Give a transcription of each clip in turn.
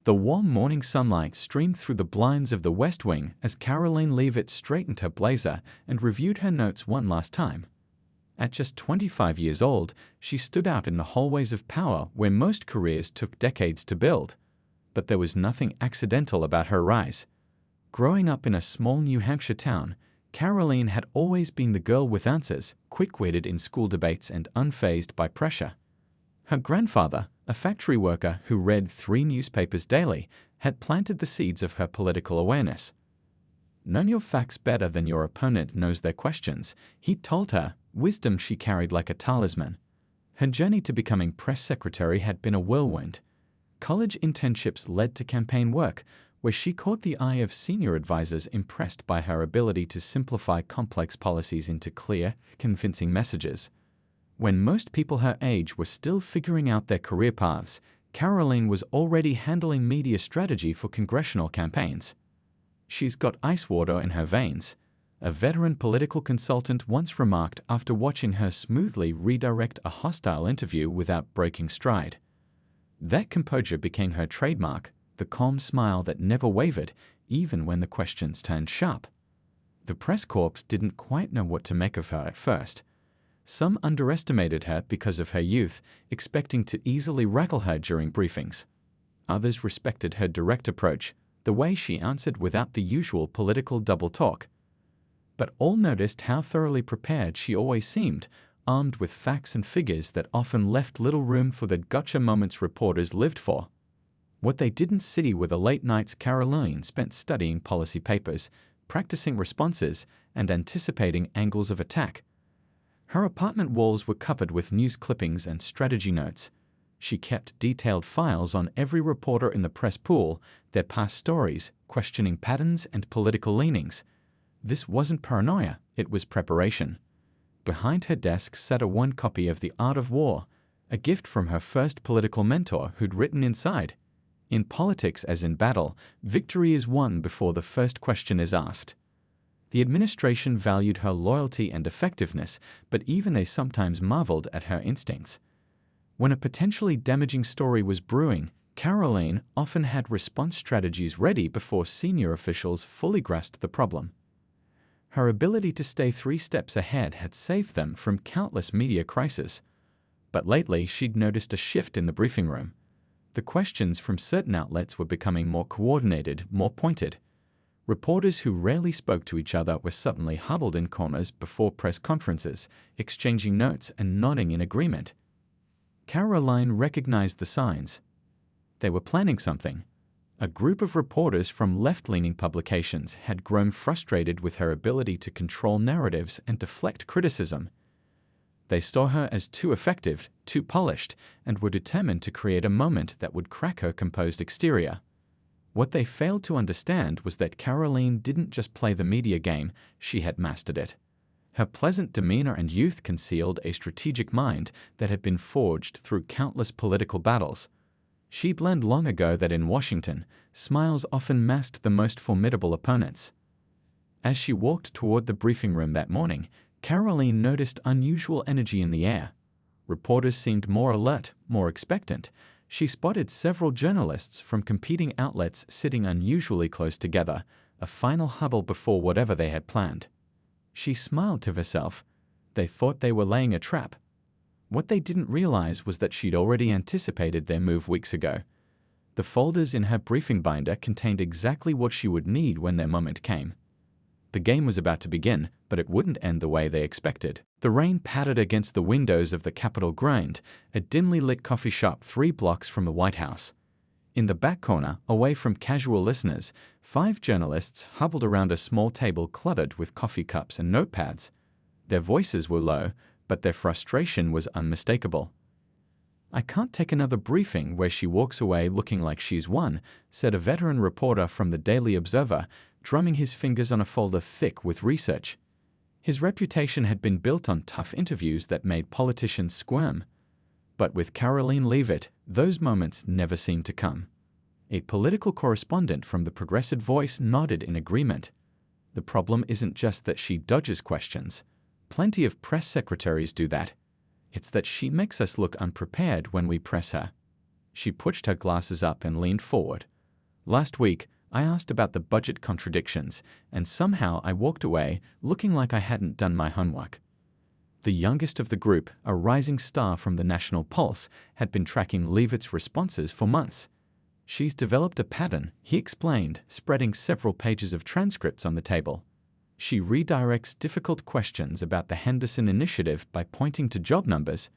The warm morning sunlight streamed through the blinds of the West Wing as Karoline Leavitt straightened her blazer and reviewed her notes one last time. At just 25 years old, she stood out in the hallways of power where most careers took decades to build. But there was nothing accidental about her rise. Growing up in a small New Hampshire town, Karoline had always been the girl with answers, quick-witted in school debates and unfazed by pressure. Her grandfather, a factory worker who read 3 newspapers daily, had planted the seeds of her political awareness. "Know your facts better than your opponent knows their questions," he told her, wisdom she carried like a talisman. Her journey to becoming press secretary had been a whirlwind. College internships led to campaign work, where she caught the eye of senior advisors impressed by her ability to simplify complex policies into clear, convincing messages. When most people her age were still figuring out their career paths, Karoline was already handling media strategy for congressional campaigns. "She's got ice water in her veins," a veteran political consultant once remarked after watching her smoothly redirect a hostile interview without breaking stride. That composure became her trademark, the calm smile that never wavered, even when the questions turned sharp. The press corps didn't quite know what to make of her at first. Some underestimated her because of her youth, expecting to easily rattle her during briefings. Others respected her direct approach, the way she answered without the usual political double talk. But all noticed how thoroughly prepared she always seemed, armed with facts and figures that often left little room for the gotcha moments reporters lived for. What they didn't see were the late nights Karoline spent studying policy papers, practicing responses, and anticipating angles of attack. Her apartment walls were covered with news clippings and strategy notes. She kept detailed files on every reporter in the press pool, their past stories, questioning patterns and political leanings. This wasn't paranoia, it was preparation. Behind her desk sat a worn copy of The Art of War, a gift from her first political mentor who'd written inside, "In politics as in battle, victory is won before the first question is asked." The administration valued her loyalty and effectiveness, but even they sometimes marveled at her instincts. When a potentially damaging story was brewing, Karoline often had response strategies ready before senior officials fully grasped the problem. Her ability to stay 3 steps ahead had saved them from countless media crises. But lately, she'd noticed a shift in the briefing room. The questions from certain outlets were becoming more coordinated, more pointed. Reporters who rarely spoke to each other were suddenly huddled in corners before press conferences, exchanging notes and nodding in agreement. Karoline recognized the signs. They were planning something. A group of reporters from left-leaning publications had grown frustrated with her ability to control narratives and deflect criticism. They saw her as too effective, too polished, and were determined to create a moment that would crack her composed exterior. What they failed to understand was that Karoline didn't just play the media game, she had mastered it. Her pleasant demeanor and youth concealed a strategic mind that had been forged through countless political battles. She'd learned long ago that in Washington, smiles often masked the most formidable opponents. As she walked toward the briefing room that morning, Karoline noticed unusual energy in the air. Reporters seemed more alert, more expectant. She spotted several journalists from competing outlets sitting unusually close together, a final huddle before whatever they had planned. She smiled to herself. They thought they were laying a trap. What they didn't realize was that she'd already anticipated their move weeks ago. The folders in her briefing binder contained exactly what she would need when their moment came. The game was about to begin, but it wouldn't end the way they expected. The rain pattered against the windows of the Capitol Grind, a dimly lit coffee shop 3 blocks from the White House. In the back corner, away from casual listeners, 5 journalists huddled around a small table cluttered with coffee cups and notepads. Their voices were low, but their frustration was unmistakable. "I can't take another briefing where she walks away looking like she's won," said a veteran reporter from the Daily Observer, drumming his fingers on a folder thick with research. His reputation had been built on tough interviews that made politicians squirm. But with Karoline Leavitt, those moments never seemed to come. A political correspondent from the Progressive Voice nodded in agreement. "The problem isn't just that she dodges questions. Plenty of press secretaries do that. It's that she makes us look unprepared when we press her." She pushed her glasses up and leaned forward. Last week, I asked about the budget contradictions, and somehow I walked away looking like I hadn't done my homework. The youngest of the group, a rising star from the National Pulse, had been tracking Leavitt's responses for months. She's developed a pattern, he explained, spreading several pages of transcripts on the table. She redirects difficult questions about the Henderson Initiative by pointing to job numbers.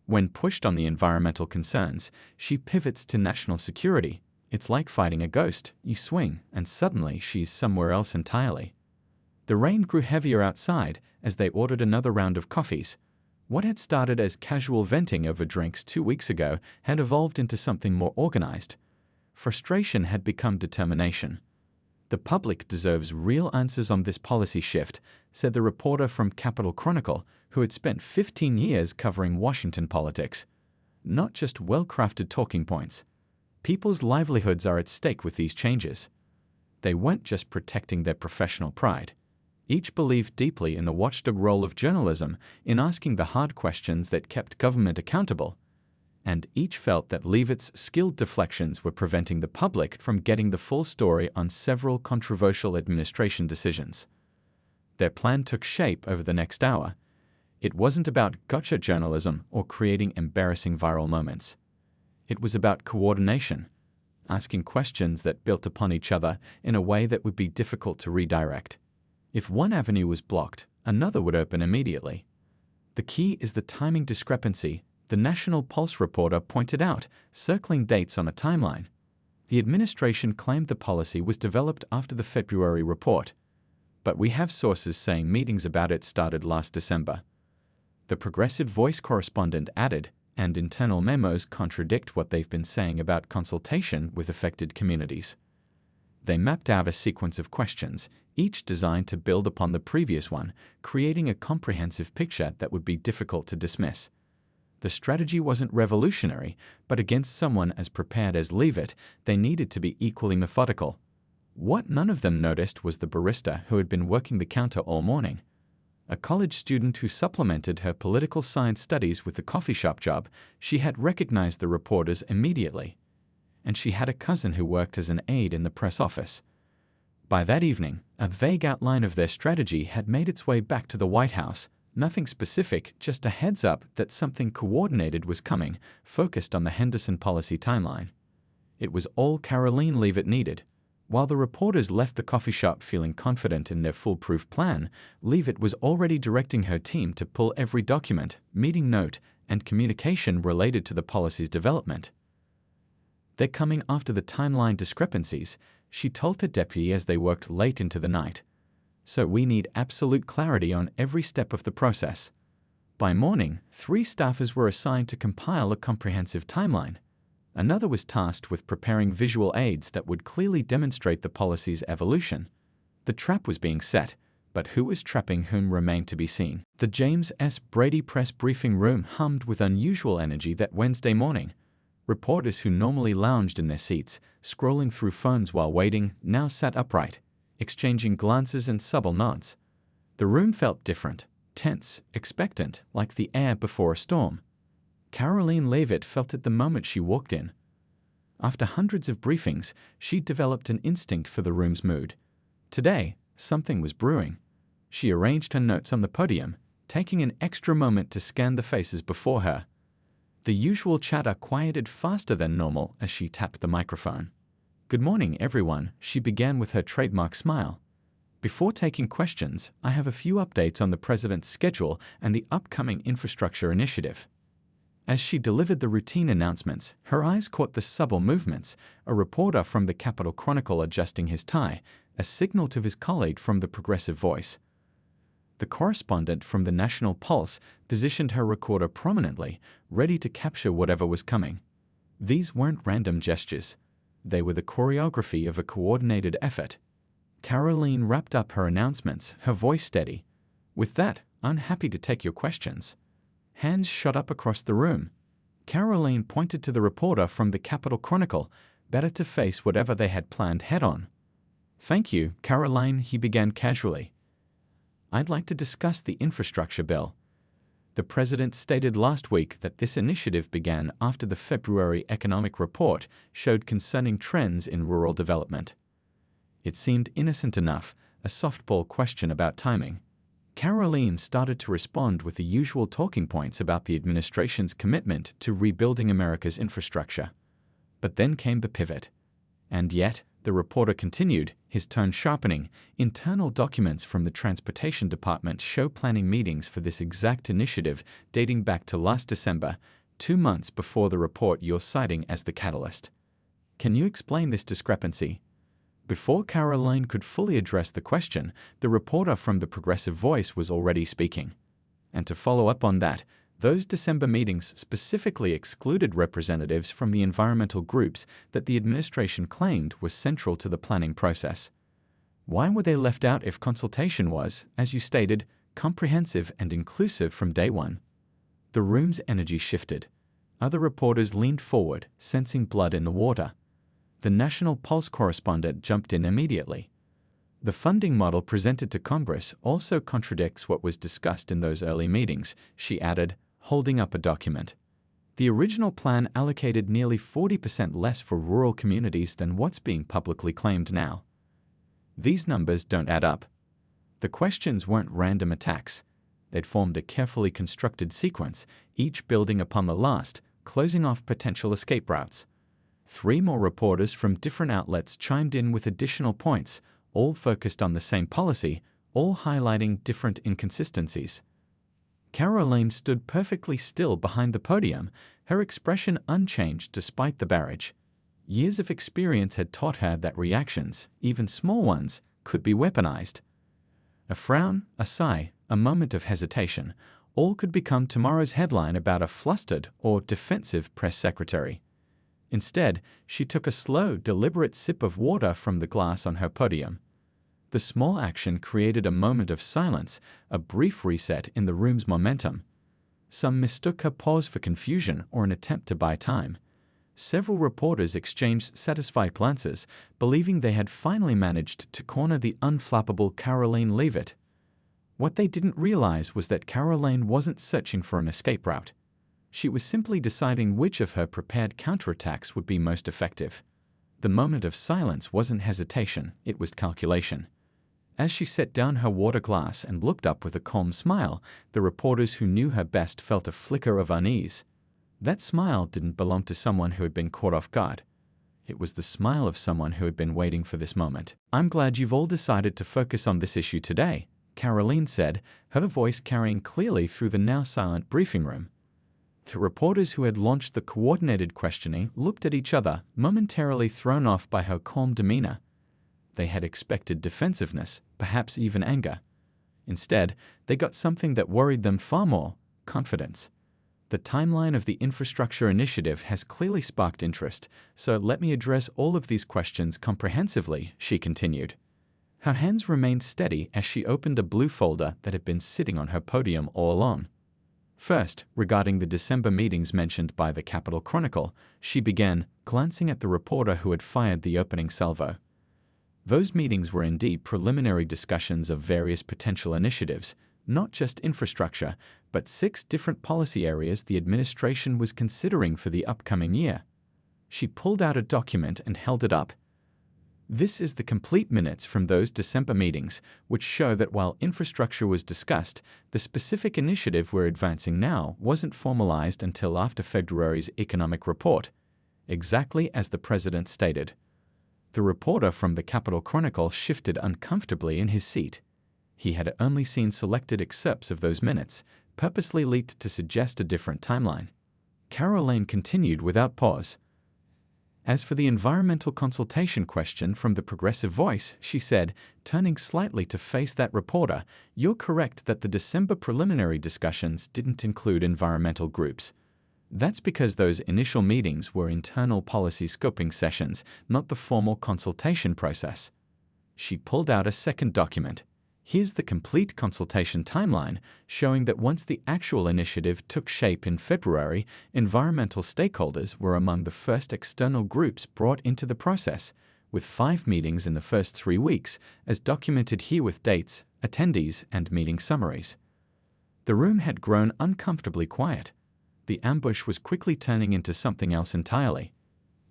When pushed on the environmental concerns, she pivots to national security. It's like fighting a ghost. You swing, and suddenly she's somewhere else entirely. The rain grew heavier outside as they ordered another round of coffees. What had started as casual venting over drinks 2 weeks ago had evolved into something more organized. Frustration had become determination. The public deserves real answers on this policy shift, said the reporter from Capitol Chronicle, who had spent 15 years covering Washington politics. Not just well-crafted talking points. People's livelihoods are at stake with these changes. They weren't just protecting their professional pride. Each believed deeply in the watchdog role of journalism in asking the hard questions that kept government accountable. And each felt that Leavitt's skilled deflections were preventing the public from getting the full story on several controversial administration decisions. Their plan took shape over the next hour. It wasn't about gotcha journalism or creating embarrassing viral moments. It was about coordination, asking questions that built upon each other in a way that would be difficult to redirect. If one avenue was blocked, another would open immediately. The key is the timing discrepancy, the National Pulse reporter pointed out, circling dates on a timeline. The administration claimed the policy was developed after the February report, but we have sources saying meetings about it started last December. The Progressive Voice correspondent added, and internal memos contradict what they've been saying about consultation with affected communities. They mapped out a sequence of questions, each designed to build upon the previous one, creating a comprehensive picture that would be difficult to dismiss. The strategy wasn't revolutionary, but against someone as prepared as Leavitt, they needed to be equally methodical. What none of them noticed was the barista who had been working the counter all morning. A college student who supplemented her political science studies with the coffee shop job, she had recognized the reporters immediately. And she had a cousin who worked as an aide in the press office. By that evening, a vague outline of their strategy had made its way back to the White House. Nothing specific, just a heads up that something coordinated was coming, focused on the Henderson policy timeline. It was all Karoline Leavitt needed. While the reporters left the coffee shop feeling confident in their foolproof plan, Leavitt was already directing her team to pull every document, meeting note, and communication related to the policy's development. They're coming after the timeline discrepancies, she told her deputy as they worked late into the night. So we need absolute clarity on every step of the process. By morning, 3 staffers were assigned to compile a comprehensive timeline. Another was tasked with preparing visual aids that would clearly demonstrate the policy's evolution. The trap was being set, but who was trapping whom remained to be seen. The James S. Brady press briefing room hummed with unusual energy that Wednesday morning. Reporters who normally lounged in their seats, scrolling through phones while waiting, now sat upright, exchanging glances and subtle nods. The room felt different, tense, expectant, like the air before a storm. Karoline Leavitt felt it the moment she walked in. After hundreds of briefings, she'd developed an instinct for the room's mood. Today, something was brewing. She arranged her notes on the podium, taking an extra moment to scan the faces before her. The usual chatter quieted faster than normal as she tapped the microphone. "Good morning, everyone," she began with her trademark smile. "Before taking questions, I have a few updates on the president's schedule and the upcoming infrastructure initiative." As she delivered the routine announcements, her eyes caught the subtle movements, a reporter from the Capitol Chronicle adjusting his tie, a signal to his colleague from the Progressive Voice. The correspondent from the National Pulse positioned her recorder prominently, ready to capture whatever was coming. These weren't random gestures. They were the choreography of a coordinated effort. Karoline wrapped up her announcements, her voice steady. "With that, I'm happy to take your questions." Hands shot up across the room. Karoline pointed to the reporter from the Capitol Chronicle, better to face whatever they had planned head-on. "Thank you, Karoline," he began casually. "I'd like to discuss the infrastructure bill." The president stated last week that this initiative began after the February economic report showed concerning trends in rural development. It seemed innocent enough, a softball question about timing. Karoline started to respond with the usual talking points about the administration's commitment to rebuilding America's infrastructure. But then came the pivot. And yet, the reporter continued, his tone sharpening, internal documents from the Transportation Department show planning meetings for this exact initiative dating back to last December, 2 months before the report you're citing as the catalyst. Can you explain this discrepancy? Before Karoline could fully address the question, the reporter from the Progressive Voice was already speaking. And to follow up on that, those December meetings specifically excluded representatives from the environmental groups that the administration claimed were central to the planning process. Why were they left out if consultation was, as you stated, comprehensive and inclusive from day one? The room's energy shifted. Other reporters leaned forward, sensing blood in the water. The National Pulse correspondent jumped in immediately. The funding model presented to Congress also contradicts what was discussed in those early meetings, she added, holding up a document. The original plan allocated nearly 40% less for rural communities than what's being publicly claimed now. These numbers don't add up. The questions weren't random attacks. They'd formed a carefully constructed sequence, each building upon the last, closing off potential escape routes. 3 more reporters from different outlets chimed in with additional points, all focused on the same policy, all highlighting different inconsistencies. Karoline stood perfectly still behind the podium, her expression unchanged despite the barrage. Years of experience had taught her that reactions, even small ones, could be weaponized. A frown, a sigh, a moment of hesitation, all could become tomorrow's headline about a flustered or defensive press secretary. Instead, she took a slow, deliberate sip of water from the glass on her podium. The small action created a moment of silence, a brief reset in the room's momentum. Some mistook her pause for confusion or an attempt to buy time. Several reporters exchanged satisfied glances, believing they had finally managed to corner the unflappable Karoline Leavitt. What they didn't realize was that Karoline wasn't searching for an escape route. She was simply deciding which of her prepared counterattacks would be most effective. The moment of silence wasn't hesitation, it was calculation. As she set down her water glass and looked up with a calm smile, the reporters who knew her best felt a flicker of unease. That smile didn't belong to someone who had been caught off guard. It was the smile of someone who had been waiting for this moment. "I'm glad you've all decided to focus on this issue today," Karoline said, her voice carrying clearly through the now silent briefing room. The reporters who had launched the coordinated questioning looked at each other, momentarily thrown off by her calm demeanor. They had expected defensiveness, perhaps even anger. Instead, they got something that worried them far more: confidence. The timeline of the infrastructure initiative has clearly sparked interest, so let me address all of these questions comprehensively, she continued. Her hands remained steady as she opened a blue folder that had been sitting on her podium all along. First, regarding the December meetings mentioned by the Capitol Chronicle, she began, glancing at the reporter who had fired the opening salvo. Those meetings were indeed preliminary discussions of various potential initiatives, not just infrastructure, but 6 different policy areas the administration was considering for the upcoming year. She pulled out a document and held it up. This is the complete minutes from those December meetings, which show that while infrastructure was discussed, the specific initiative we're advancing now wasn't formalized until after February's economic report, exactly as the president stated. The reporter from the Capitol Chronicle shifted uncomfortably in his seat. He had only seen selected excerpts of those minutes, purposely leaked to suggest a different timeline. Karoline continued without pause. As for the environmental consultation question from the Progressive Voice, she said, turning slightly to face that reporter, you're correct that the December preliminary discussions didn't include environmental groups. That's because those initial meetings were internal policy scoping sessions, not the formal consultation process. She pulled out a second document. Here's the complete consultation timeline, showing that once the actual initiative took shape in February, environmental stakeholders were among the first external groups brought into the process, with 5 meetings in the first 3 weeks, as documented here with dates, attendees, and meeting summaries. The room had grown uncomfortably quiet. The ambush was quickly turning into something else entirely.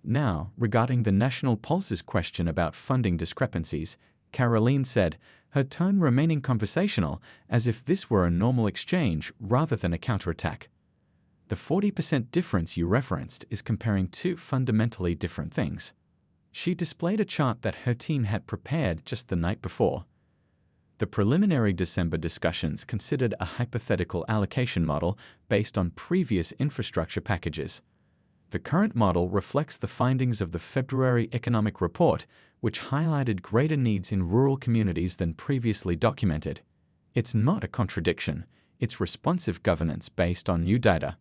Now, regarding the National Pulse's question about funding discrepancies, Karoline said, her tone remaining conversational, as if this were a normal exchange rather than a counterattack. The 40% difference you referenced is comparing two fundamentally different things. She displayed a chart that her team had prepared just the night before. The preliminary December discussions considered a hypothetical allocation model based on previous infrastructure packages. The current model reflects the findings of the February economic report, which highlighted greater needs in rural communities than previously documented. It's not a contradiction, it's responsive governance based on new data.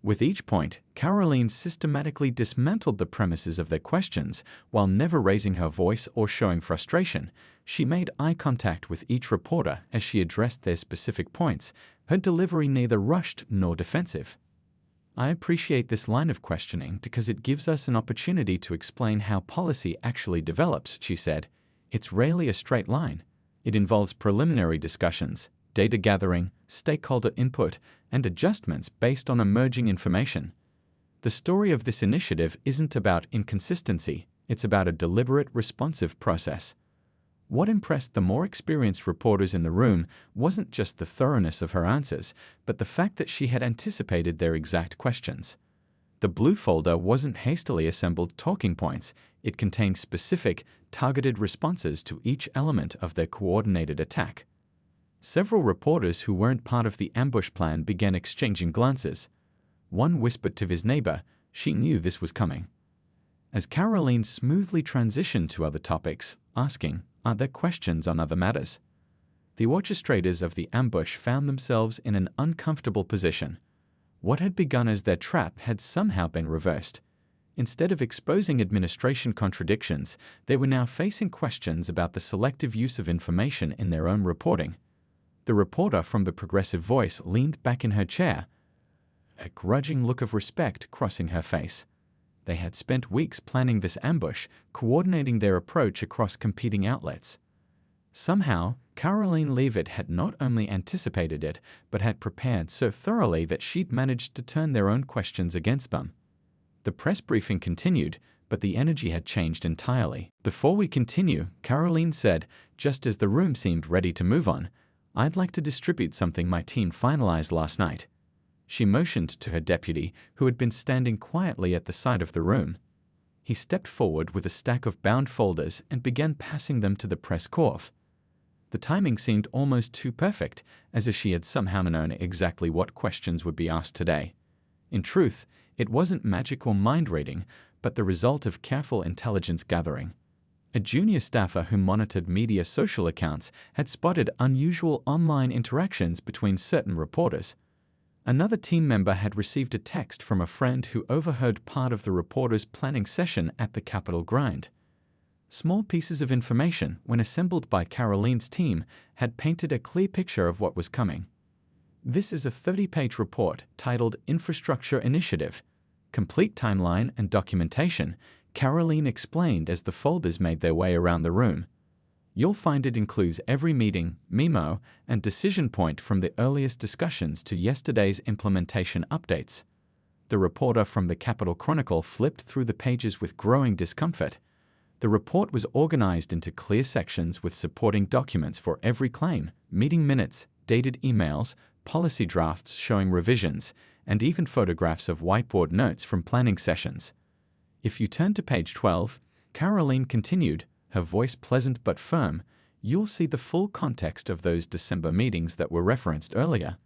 With each point, Karoline systematically dismantled the premises of their questions while never raising her voice or showing frustration. She made eye contact with each reporter as she addressed their specific points, her delivery neither rushed nor defensive. I appreciate this line of questioning because it gives us an opportunity to explain how policy actually develops, she said. It's rarely a straight line. It involves preliminary discussions, data gathering, stakeholder input, and adjustments based on emerging information. The story of this initiative isn't about inconsistency, it's about a deliberate, responsive process. What impressed the more experienced reporters in the room wasn't just the thoroughness of her answers, but the fact that she had anticipated their exact questions. The blue folder wasn't hastily assembled talking points, it contained specific, targeted responses to each element of their coordinated attack. Several reporters who weren't part of the ambush plan began exchanging glances. One whispered to his neighbor, she knew this was coming. As Karoline smoothly transitioned to other topics, asking, are there questions on other matters? The orchestrators of the ambush found themselves in an uncomfortable position. What had begun as their trap had somehow been reversed. Instead of exposing administration contradictions, they were now facing questions about the selective use of information in their own reporting. The reporter from the Progressive Voice leaned back in her chair, a grudging look of respect crossing her face. They had spent weeks planning this ambush, coordinating their approach across competing outlets. Somehow, Karoline Leavitt had not only anticipated it, but had prepared so thoroughly that she'd managed to turn their own questions against them. The press briefing continued, but the energy had changed entirely. Before we continue, Karoline said, just as the room seemed ready to move on, I'd like to distribute something my team finalized last night. She motioned to her deputy, who had been standing quietly at the side of the room. He stepped forward with a stack of bound folders and began passing them to the press corps. The timing seemed almost too perfect, as if she had somehow known exactly what questions would be asked today. In truth, it wasn't magic or mind reading, but the result of careful intelligence gathering. A junior staffer who monitored media social accounts had spotted unusual online interactions between certain reporters. Another team member had received a text from a friend who overheard part of the reporter's planning session at the Capitol grind. Small pieces of information, when assembled by Karoline's team, had painted a clear picture of what was coming. This is a 30-page report titled Infrastructure Initiative. Complete timeline and documentation, Karoline explained as the folders made their way around the room. You'll find it includes every meeting, memo, and decision point from the earliest discussions to yesterday's implementation updates. The reporter from the Capitol Chronicle flipped through the pages with growing discomfort. The report was organized into clear sections with supporting documents for every claim, meeting minutes, dated emails, policy drafts showing revisions, and even photographs of whiteboard notes from planning sessions. If you turn to page 12, Karoline continued, her voice pleasant but firm, you'll see the full context of those December meetings that were referenced earlier.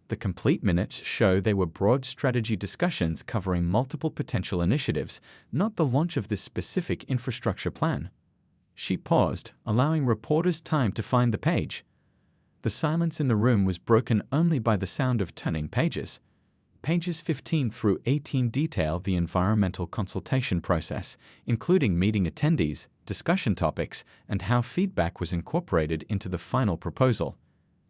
The complete minutes show they were broad strategy discussions covering multiple potential initiatives, not the launch of this specific infrastructure plan. She paused, allowing reporters time to find the page. The silence in the room was broken only by the sound of turning pages. Pages 15 through 18 detail the environmental consultation process, including meeting attendees, discussion topics, and how feedback was incorporated into the final proposal.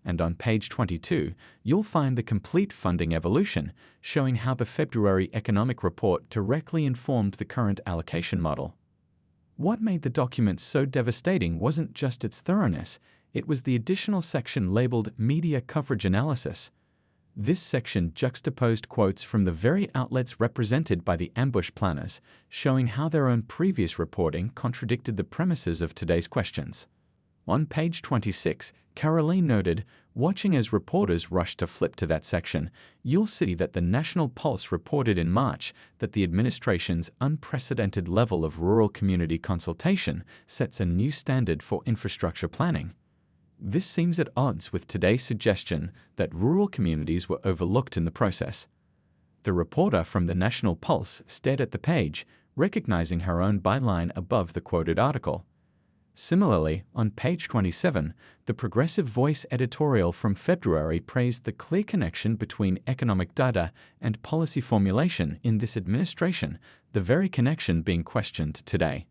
And on page 22, you'll find the complete funding evolution, showing how the February economic report directly informed the current allocation model. What made the document so devastating wasn't just its thoroughness, It was the additional section labeled Media Coverage Analysis. This section juxtaposed quotes from the very outlets represented by the ambush planners, showing how their own previous reporting contradicted the premises of today's questions. On page 26, Karoline noted, "Watching as reporters rush to flip to that section, you'll see that the National Pulse reported in March that the administration's unprecedented level of rural community consultation sets a new standard for infrastructure planning. This seems at odds with today's suggestion that rural communities were overlooked in the process." The reporter from the National Pulse stared at the page, recognizing her own byline above the quoted article. Similarly, on page 27, the Progressive Voice editorial from February praised the clear connection between economic data and policy formulation in this administration, the very connection being questioned today.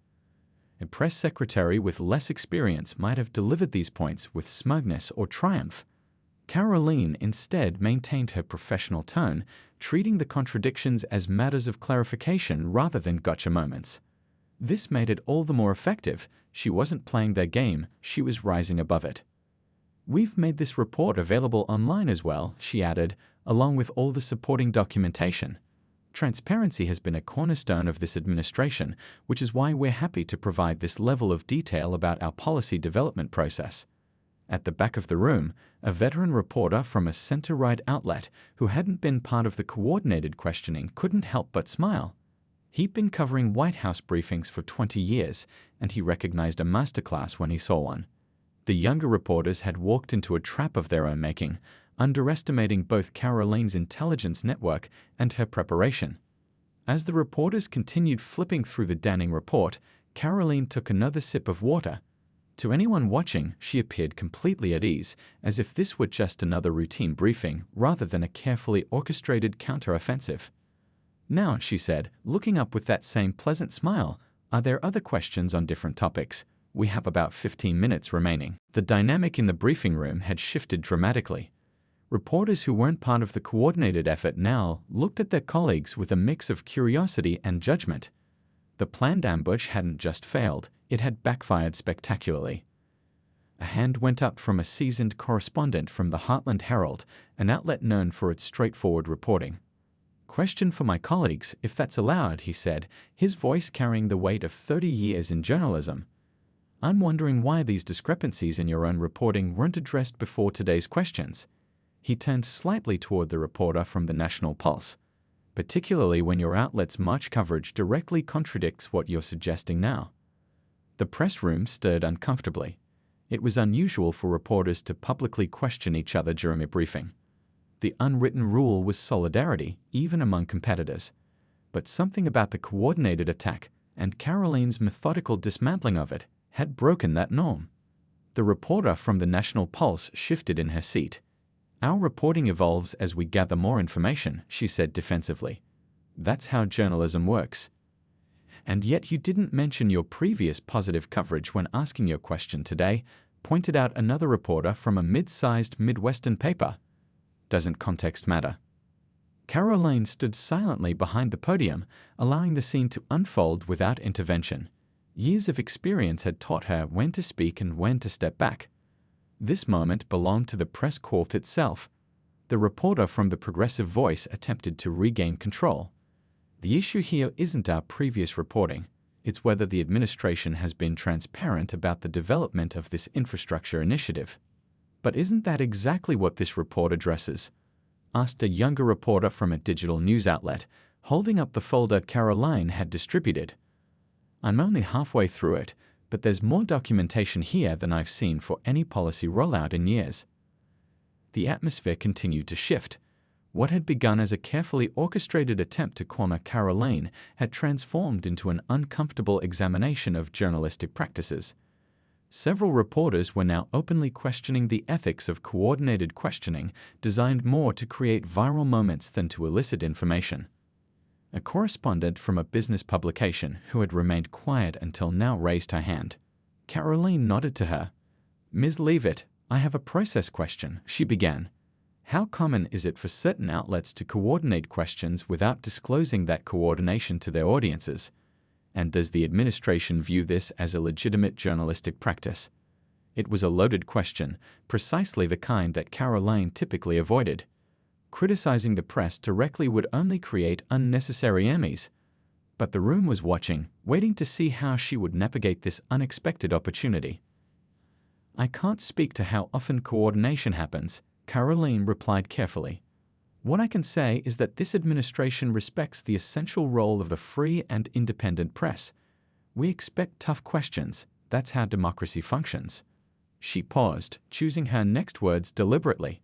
A press secretary with less experience might have delivered these points with smugness or triumph. Karoline instead maintained her professional tone, treating the contradictions as matters of clarification rather than gotcha moments. This made it all the more effective. She wasn't playing their game, she was rising above it. "We've made this report available online as well," she added, along with all the supporting documentation. "Transparency has been a cornerstone of this administration, which is why we're happy to provide this level of detail about our policy development process." At the back of the room, a veteran reporter from a center-right outlet who hadn't been part of the coordinated questioning couldn't help but smile. He'd been covering White House briefings for 20 years, and he recognized a masterclass when he saw one. The younger reporters had walked into a trap of their own making, underestimating both Karoline's intelligence network and her preparation. As the reporters continued flipping through the damning report, Karoline took another sip of water. To anyone watching, she appeared completely at ease, as if this were just another routine briefing rather than a carefully orchestrated counter-offensive. "Now," she said, looking up with that same pleasant smile, "are there other questions on different topics? We have about 15 minutes remaining." The dynamic in the briefing room had shifted dramatically. Reporters who weren't part of the coordinated effort now looked at their colleagues with a mix of curiosity and judgment. The planned ambush hadn't just failed, it had backfired spectacularly. A hand went up from a seasoned correspondent from the Heartland Herald, an outlet known for its straightforward reporting. "Question for my colleagues, if that's allowed," he said, his voice carrying the weight of 30 years in journalism. "I'm wondering why these discrepancies in your own reporting weren't addressed before today's questions." He turned slightly toward the reporter from the National Pulse. "Particularly when your outlet's March coverage directly contradicts what you're suggesting now." The press room stirred uncomfortably. It was unusual for reporters to publicly question each other during a briefing. The unwritten rule was solidarity, even among competitors. But something about the coordinated attack, and Karoline's methodical dismantling of it, had broken that norm. The reporter from the National Pulse shifted in her seat. "Our reporting evolves as we gather more information," she said defensively. "That's how journalism works." "And yet you didn't mention your previous positive coverage when asking your question today," pointed out another reporter from a mid-sized Midwestern paper. "Doesn't context matter?" Karoline stood silently behind the podium, allowing the scene to unfold without intervention. Years of experience had taught her when to speak and when to step back. This moment belonged to the press court itself. The reporter from the Progressive Voice attempted to regain control. "The issue here isn't our previous reporting. It's whether the administration has been transparent about the development of this infrastructure initiative." "But isn't that exactly what this report addresses?" asked a younger reporter from a digital news outlet, holding up the folder Karoline had distributed. "I'm only halfway through it, but there's more documentation here than I've seen for any policy rollout in years." The atmosphere continued to shift. What had begun as a carefully orchestrated attempt to corner Karoline had transformed into an uncomfortable examination of journalistic practices. Several reporters were now openly questioning the ethics of coordinated questioning designed more to create viral moments than to elicit information. A correspondent from a business publication who had remained quiet until now raised her hand. Karoline nodded to her. "Ms. Leavitt, I have a process question," she began. "How common is it for certain outlets to coordinate questions without disclosing that coordination to their audiences? And does the administration view this as a legitimate journalistic practice? It was a loaded question, precisely the kind that Karoline typically avoided. Criticizing the press directly would only create unnecessary enemies. But the room was watching, waiting to see how she would navigate this unexpected opportunity. "I can't speak to how often coordination happens," Karoline replied carefully. "What I can say is that this administration respects the essential role of the free and independent press. We expect tough questions. That's how democracy functions." She paused, choosing her next words deliberately.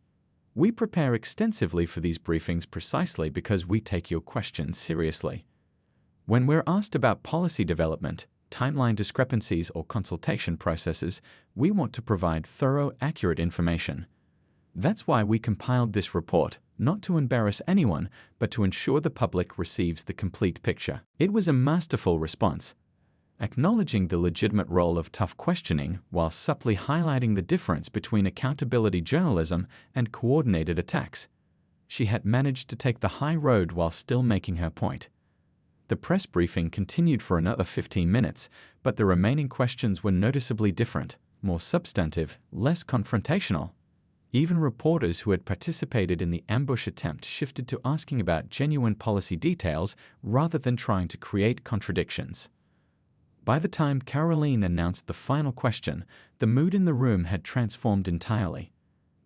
"We prepare extensively for these briefings precisely because we take your questions seriously. When we're asked about policy development, timeline discrepancies, or consultation processes, we want to provide thorough, accurate information. That's why we compiled this report, not to embarrass anyone, but to ensure the public receives the complete picture." It was a masterful response, acknowledging the legitimate role of tough questioning while subtly highlighting the difference between accountability journalism and coordinated attacks. She had managed to take the high road while still making her point. The press briefing continued for another 15 minutes, but the remaining questions were noticeably different, more substantive, less confrontational. Even reporters who had participated in the ambush attempt shifted to asking about genuine policy details rather than trying to create contradictions. By the time Karoline announced the final question, the mood in the room had transformed entirely.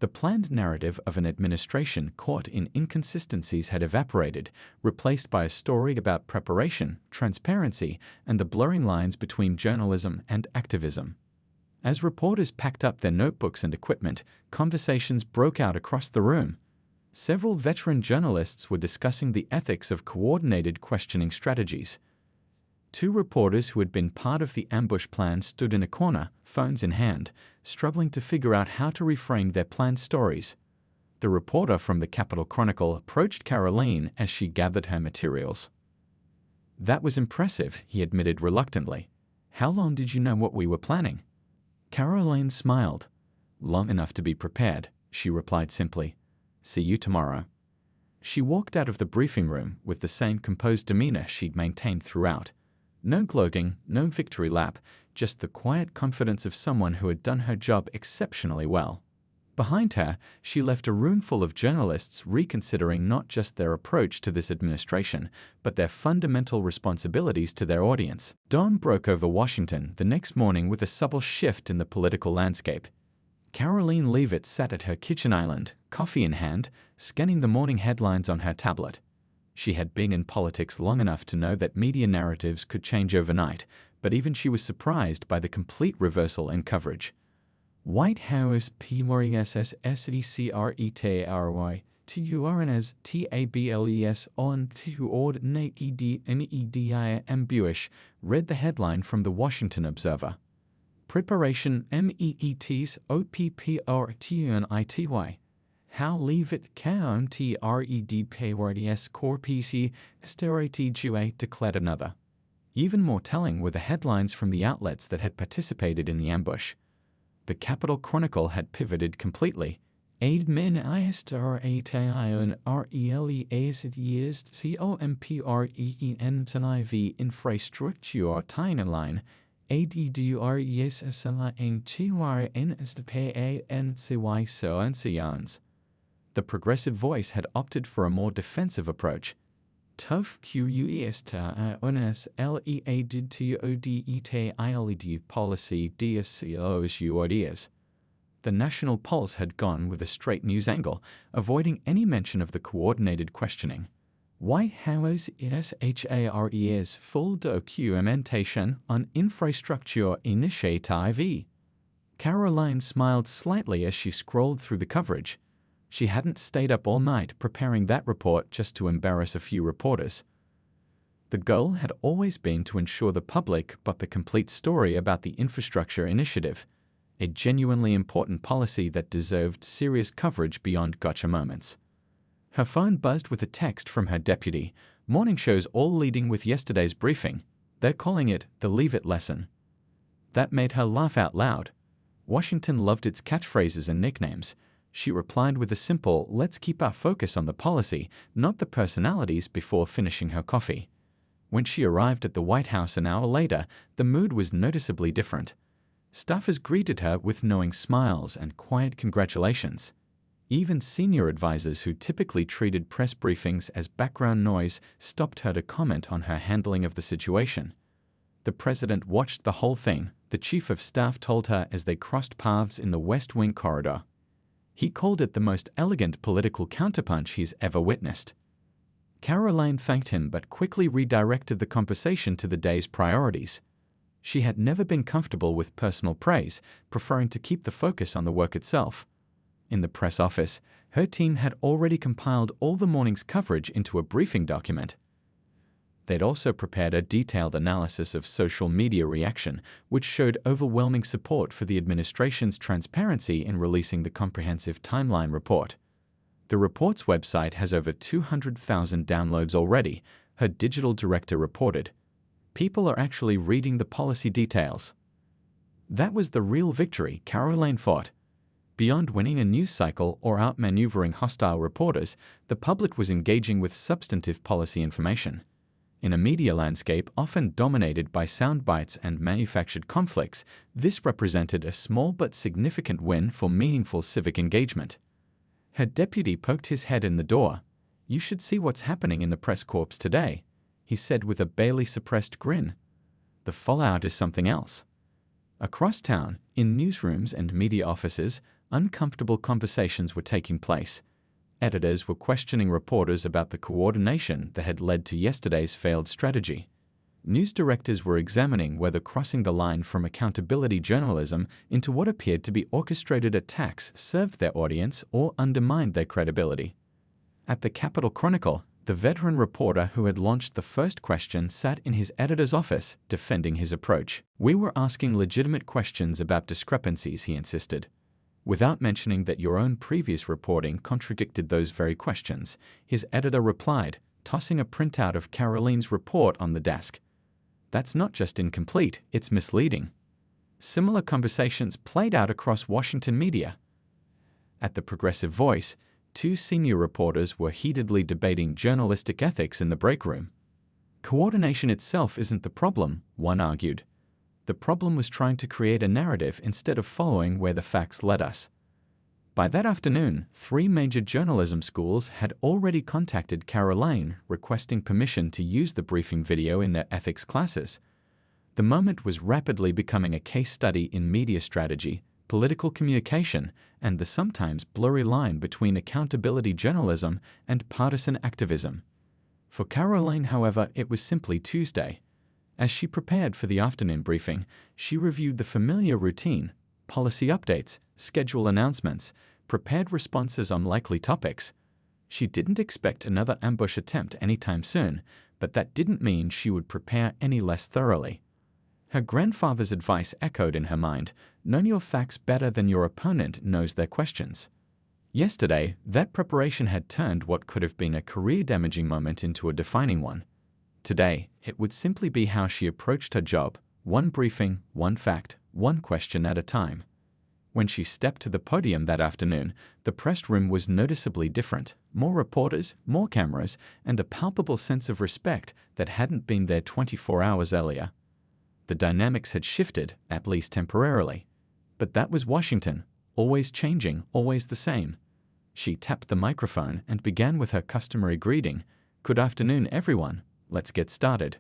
The planned narrative of an administration caught in inconsistencies had evaporated, replaced by a story about preparation, transparency, and the blurring lines between journalism and activism. As reporters packed up their notebooks and equipment, conversations broke out across the room. Several veteran journalists were discussing the ethics of coordinated questioning strategies. Two reporters who had been part of the ambush plan stood in a corner, phones in hand, struggling to figure out how to reframe their planned stories. The reporter from the Capital Chronicle approached Karoline as she gathered her materials. "That was impressive," he admitted reluctantly. "How long did you know what we were planning?" Karoline smiled. "Long enough to be prepared," she replied simply. "See you tomorrow." She walked out of the briefing room with the same composed demeanor she'd maintained throughout. No gloating, no victory lap, just the quiet confidence of someone who had done her job exceptionally well. Behind her, she left a room full of journalists reconsidering not just their approach to this administration, but their fundamental responsibilities to their audience. Dawn broke over Washington the next morning with a subtle shift in the political landscape. Karoline Leavitt sat at her kitchen island, coffee in hand, scanning the morning headlines on her tablet. She had been in politics long enough to know that media narratives could change overnight, but even she was surprised by the complete reversal in coverage. White House PRSSSECRETARY TURNS TABLES on to ordinate EDMEDI ambush, read the headline from the Washington Observer. Preparation MEETs OPPRTUNITY. How Leavitt KMTREDPWRDS Core PC STRATGA declared another. Even more telling were the headlines from the outlets that had participated in the ambush. The Capital Chronicle had pivoted completely. Aidmin ISTRATION RELEASID years COMPREEN infrastructure timeline ADDRESSLINTYNSTPANCY The progressive voice had opted for a more defensive approach. Tough QUESTIONSLEADTODETILED policy DSCOSURDS. The National Pulse had gone with a straight news angle, avoiding any mention of the coordinated questioning. White House SHARES full documentation on infrastructure initiative. Karoline smiled slightly as she scrolled through the coverage. She hadn't stayed up all night preparing that report just to embarrass a few reporters. The goal had always been to ensure the public got the complete story about the infrastructure initiative, a genuinely important policy that deserved serious coverage beyond gotcha moments. Her phone buzzed with a text from her deputy. Morning shows all leading with yesterday's briefing. They're calling it the Leavitt lesson. That made her laugh out loud. Washington loved its catchphrases and nicknames. She replied with a simple, "Let's keep our focus on the policy, not the personalities," before finishing her coffee. When she arrived at the White House an hour later, the mood was noticeably different. Staffers greeted her with knowing smiles and quiet congratulations. Even senior advisors who typically treated press briefings as background noise stopped her to comment on her handling of the situation. The president watched the whole thing, the chief of staff told her as they crossed paths in the West Wing corridor. He called it the most elegant political counterpunch he's ever witnessed. Karoline thanked him but quickly redirected the conversation to the day's priorities. She had never been comfortable with personal praise, preferring to keep the focus on the work itself. In the press office, her team had already compiled all the morning's coverage into a briefing document. They'd also prepared a detailed analysis of social media reaction, which showed overwhelming support for the administration's transparency in releasing the comprehensive timeline report. The report's website has over 200,000 downloads already, her digital director reported. People are actually reading the policy details. That was the real victory, Karoline thought. Beyond winning a news cycle or outmaneuvering hostile reporters, the public was engaging with substantive policy information. In a media landscape often dominated by sound bites and manufactured conflicts, this represented a small but significant win for meaningful civic engagement. Her deputy poked his head in the door. "You should see what's happening in the press corps today," he said with a barely suppressed grin. "The fallout is something else." Across town, in newsrooms and media offices, uncomfortable conversations were taking place. Editors were questioning reporters about the coordination that had led to yesterday's failed strategy. News directors were examining whether crossing the line from accountability journalism into what appeared to be orchestrated attacks served their audience or undermined their credibility. At the Capitol Chronicle, the veteran reporter who had launched the first question sat in his editor's office, defending his approach. "We were asking legitimate questions about discrepancies," he insisted. "Without mentioning that your own previous reporting contradicted those very questions," his editor replied, tossing a printout of Karoline's report on the desk. "That's not just incomplete, it's misleading." Similar conversations played out across Washington media. At the Progressive Voice, two senior reporters were heatedly debating journalistic ethics in the break room. "Coordination itself isn't the problem," one argued. "The problem was trying to create a narrative instead of following where the facts led us." By that afternoon, 3 major journalism schools had already contacted Karoline requesting permission to use the briefing video in their ethics classes. The moment was rapidly becoming a case study in media strategy, political communication, and the sometimes blurry line between accountability journalism and partisan activism. For Karoline, however, it was simply Tuesday. As she prepared for the afternoon briefing, she reviewed the familiar routine: policy updates, schedule announcements, prepared responses on likely topics. She didn't expect another ambush attempt anytime soon, but that didn't mean she would prepare any less thoroughly. Her grandfather's advice echoed in her mind: "Know your facts better than your opponent knows their questions." Yesterday, that preparation had turned what could have been a career-damaging moment into a defining one. Today, it would simply be how she approached her job: one briefing, one fact, one question at a time. When she stepped to the podium that afternoon, the press room was noticeably different. More reporters, more cameras, and a palpable sense of respect that hadn't been there 24 hours earlier. The dynamics had shifted, at least temporarily. But that was Washington, always changing, always the same. She tapped the microphone and began with her customary greeting: "Good afternoon, everyone. Let's get started."